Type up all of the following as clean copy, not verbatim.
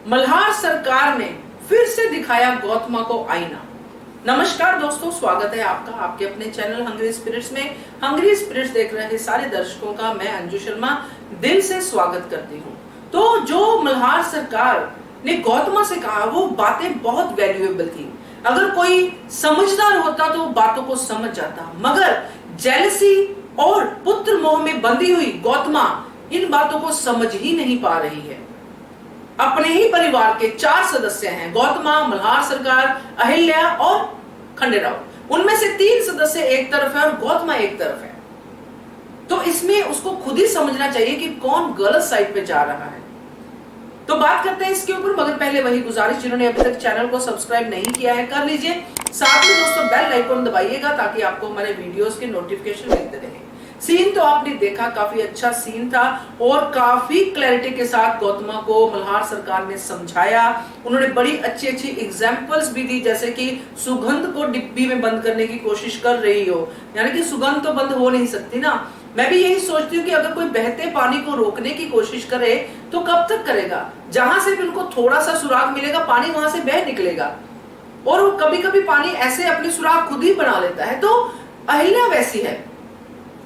मल्हार सरकार ने फिर से दिखाया गौतमा को आईना। नमस्कार दोस्तों, स्वागत है आपका आपके अपने चैनल हंग्री स्पिरिट्स में। हंग्री स्पिरिट्स देख रहे सारे दर्शकों का मैं अंजू शर्मा दिल से स्वागत करती हूँ। तो जो मल्हार सरकार ने गौतमा से कहा वो बातें बहुत वैल्यूएबल थी। अगर कोई समझदार होता तो बातों को समझ जाता, मगर जेलसी और पुत्र मोह में बंधी हुई गौतमा इन बातों को समझ ही नहीं पा रही है। अपने ही परिवार के 4 सदस्य हैं, गौतमा, मल्हार सरकार, अहिल्या और खंडेराव। उनमें से 3 सदस्य एक तरफ है और गौतमा एक तरफ है। तो इसमें उसको खुद ही समझना चाहिए कि कौन गलत साइड पे जा रहा है। तो बात करते हैं इसके ऊपर, मगर पहले वही गुजारिश, जिन्होंने अभी तक चैनल को सब्सक्राइब नहीं किया है कर लीजिए। साथ में दोस्तों बेल आइकन दबाइएगा ताकि आपको हमारे वीडियोस के नोटिफिकेशन मिलते रहे। सीन तो आपने देखा, काफी अच्छा सीन था और काफी क्लैरिटी के साथ गौतमा को मल्हार सरकार ने समझाया। उन्होंने बड़ी अच्छी अच्छी एग्जांपल्स भी दी, जैसे कि सुगंध को डिब्बी में बंद करने की कोशिश कर रही हो, यानी कि सुगंध तो बंद हो नहीं सकती ना। मैं भी यही सोचती हूँ कि अगर कोई बहते पानी को रोकने की कोशिश करे तो कब तक करेगा। जहां से भी उनको थोड़ा सा सुराग मिलेगा पानी वहां से बह निकलेगा, और वो कभी कभी पानी ऐसे अपने सुराग खुद ही बना लेता है। तो अहिल्या वैसी है,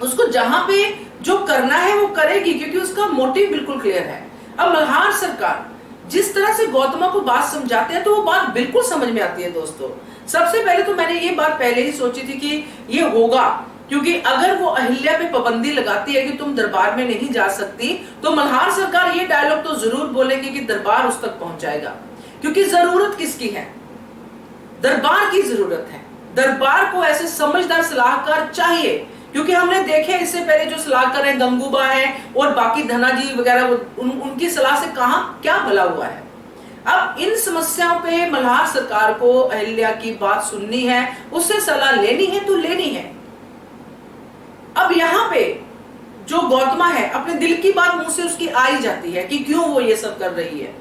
उसको जहां पे जो करना है वो करेगी क्योंकि उसका मोटिव बिल्कुल क्लियर है। अब मल्हार सरकार जिस तरह से गौतमा को बात समझाते हैं तो वो बात बिल्कुल समझ में आती है दोस्तों। सबसे पहले तो मैंने ये बात पहले ही सोची थी कि ये होगा, क्योंकि अगर वो अहिल्या पे पाबंदी लगाती है कि तुम दरबार में नहीं जा सकती, तो मल्हार सरकार ये डायलॉग तो जरूर बोलेगी कि दरबार उस तक पहुंच जाएगा। क्योंकि जरूरत किसकी है? दरबार की जरूरत है। दरबार को ऐसे समझदार सलाहकार चाहिए, क्योंकि हमने देखे इससे पहले जो सलाहकार है गंगूबा है और बाकी धनाजी वगैरह, उनकी सलाह से कहां क्या भला हुआ है। अब इन समस्याओं पे मल्हार सरकार को अहिल्या की बात सुननी है, उससे सलाह लेनी है तो लेनी है। अब यहाँ पे जो गौतमा है अपने दिल की बात मुंह से उसकी आ ही जाती है कि क्यों वो ये सब कर रही है,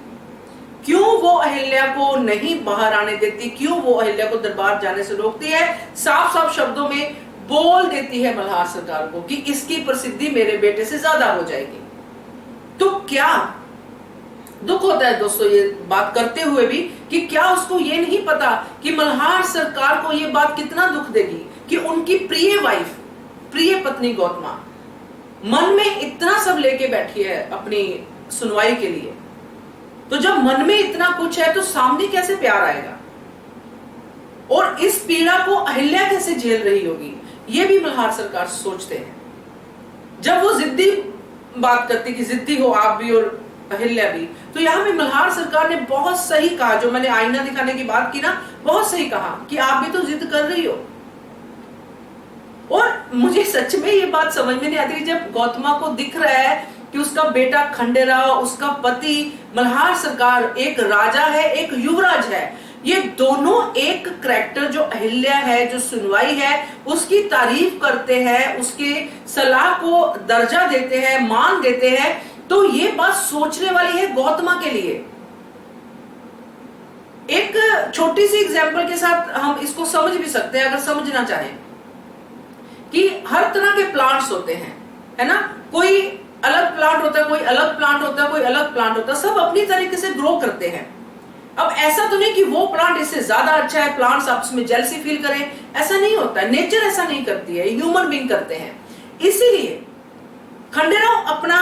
क्यों वो अहिल्या को नहीं बाहर आने देती, क्यों वो अहिल्या को दरबार जाने से रोकती है। साफ साफ शब्दों में बोल देती है मल्हार सरकार को कि इसकी प्रसिद्धि मेरे बेटे से ज्यादा हो जाएगी। तो क्या दुख होता है दोस्तों ये बात करते हुए भी कि क्या उसको ये नहीं पता कि मल्हार सरकार को ये बात कितना दुख देगी कि उनकी प्रिय वाइफ, प्रिय पत्नी गौतमा मन में इतना सब लेके बैठी है अपनी सुनवाई के लिए। तो जब मन में इतना कुछ है तो सामने कैसे प्यार आएगा, और इस पीड़ा को अहिल्या कैसे झेल रही होगी, ये भी मल्हार सरकार सोचते हैं। जब वो जिद्दी बात करती कि जिद्दी हो आप भी और अहिल्या भी, तो यहाँ पे मल्हार सरकार ने बहुत सही कहा, जो मैंने आईना दिखाने की बात की ना, बहुत सही कहा कि आप भी तो जिद कर रही हो। और मुझे सच में ये बात समझ में नहीं आती, जब गौतमा को दिख रहा है कि उसका बेटा खंडेराव, उसका पति मल्हार सरकार एक राजा है, एक युवराज है, ये दोनों एक करैक्टर, जो अहिल्या है, जो सुनवाई है, उसकी तारीफ करते हैं, उसके सलाह को दर्जा देते हैं, मान देते हैं। तो ये बात सोचने वाली है गौतमा के लिए। एक छोटी सी एग्जांपल के साथ हम इसको समझ भी सकते हैं, अगर समझना चाहें, कि हर तरह के प्लांट्स होते हैं, है ना। कोई अलग प्लांट होता है, कोई अलग प्लांट होता है, कोई अलग प्लांट होता है, सब अपनी तरीके से ग्रो करते हैं। अब ऐसा तो नहीं कि वो प्लांट इससे ज्यादा अच्छा है, प्लांट्स आपस में जेलसी फील करें, ऐसा नहीं होता है। नेचर ऐसा नहीं करती है, ह्यूमन बीइंग करते हैं। इसीलिए खंडेराव अपना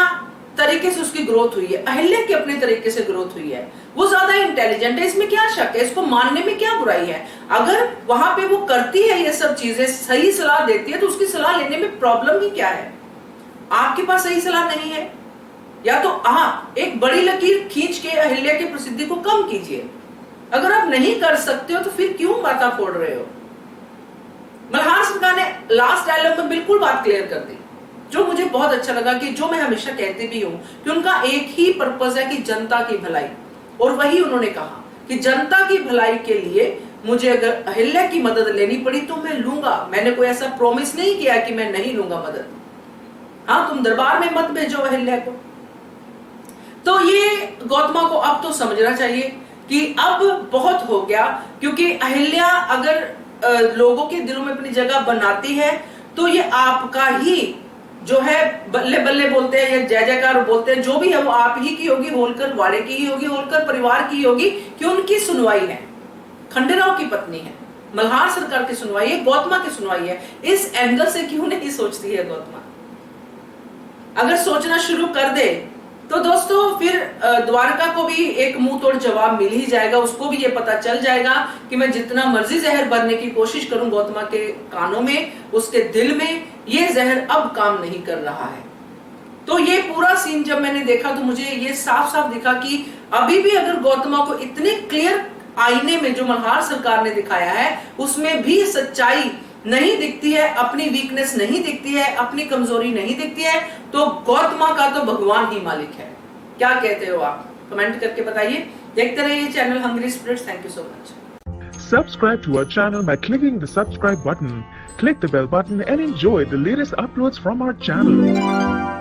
तरीके से उसकी ग्रोथ हुई है, अहिल्या की अपने तरीके से ग्रोथ हुई है। वो ज्यादा इंटेलिजेंट है, इसमें क्या शक है, इसको मानने में क्या बुराई है। अगर वहां पे वो करती है ये सब चीजें, सही सलाह देती है, तो उसकी सलाह लेने में प्रॉब्लम ही क्या है। आपके पास सही सलाह नहीं है, या तो आप एक बड़ी लकीर खींच के अहिल्या की प्रसिद्धि को कम कीजिए। अगर आप नहीं कर सकते हो तो फिर क्यों माथा फोड़ रहे हो। मल्हार सरकार ने लास्ट डायलॉग में बिल्कुल बात क्लियर कर दी, जो मुझे बहुत अच्छा लगा, कि जो मैं हमेशा कहती भी हूं कि उनका एक ही पर्पस है कि जनता की भलाई, और वही उन्होंने कहा कि जनता की भलाई के लिए मुझे अगर अहिल्या की मदद लेनी पड़ी तो मैं लूंगा। मैंने कोई ऐसा प्रॉमिस नहीं किया कि मैं नहीं लूंगा मदद। हाँ, तुम दरबार में मत भेजो अहिल्या को। तो ये गौतमा को अब तो समझना चाहिए कि अब बहुत हो गया, क्योंकि अहिल्या अगर लोगों के दिलों में अपनी जगह बनाती है तो ये आपका ही जो है बल्ले बल्ले बोलते हैं या जय जयकार बोलते हैं, जो भी है वो आप ही की होगी, होलकर वाड़े की ही होगी, होलकर परिवार की होगी कि उनकी सुनवाई है, खंडेराव की पत्नी है, मल्हार सरकार की सुनवाई है, गौतमा की सुनवाई है। इस एंगल से क्यों नहीं सोचती है गौतमा? अगर सोचना शुरू कर दे तो दोस्तों फिर द्वारका को भी एक मुंह तोड़ जवाब मिल ही जाएगा, उसको भी ये पता चल जाएगा कि मैं जितना मर्जी जहर भरने की कोशिश करूं गौतमा के कानों में, उसके दिल में, ये जहर अब काम नहीं कर रहा है। तो ये पूरा सीन जब मैंने देखा तो मुझे ये साफ साफ दिखा कि अभी भी अगर गौतमा को इतने क्लियर आईने में जो मल्हार सरकार ने दिखाया है उसमें भी सच्चाई नहीं दिखती है, अपनी वीकनेस नहीं दिखती है, अपनी कमजोरी नहीं दिखती है, तो गौतमा का तो भगवान ही मालिक है। क्या कहते हो आप? कमेंट करके बताइए। देखते रहिए channel Hungry Spirits. Thank you so much. Subscribe to our channel by clicking the subscribe button. Click the bell button and enjoy the latest uploads from our channel.